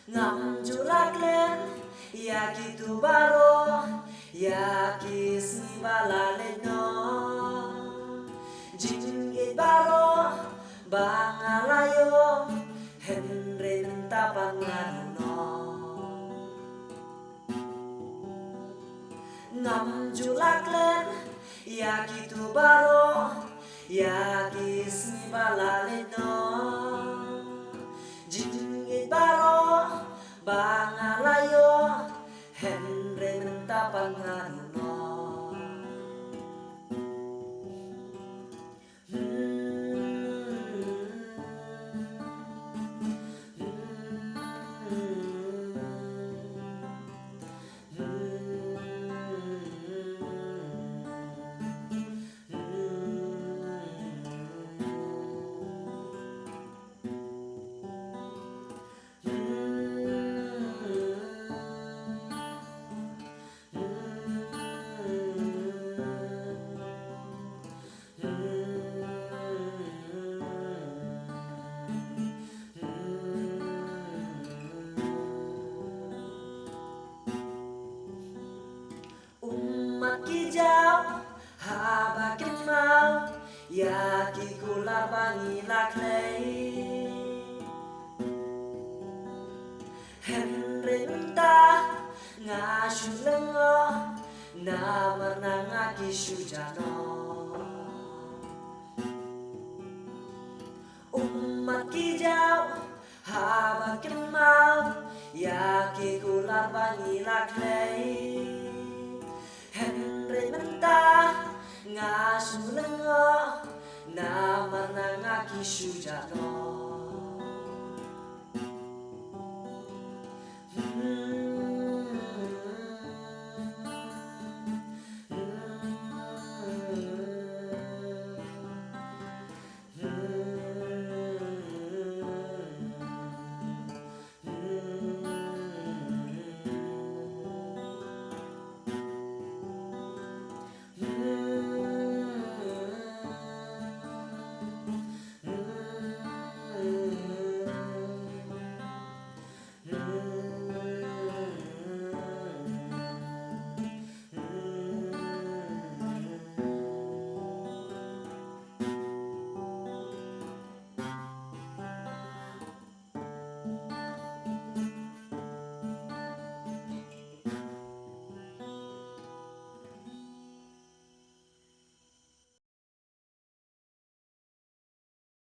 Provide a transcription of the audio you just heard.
Ngam julak len yaki tu baro yaki sni balale no jinge baro bangalayo henre tapangan no ngam julak len yaki tu baro yaki sni balale no jinge baro bangalayo henre tapangan no Kijau habakin mau yaki kula bangilak lei henre mentah ngasu lengo namar nangaki sujano umat kijau habakin mau yaki kula bangilak lei henre mentah ngasu lengo namar nangaki sujano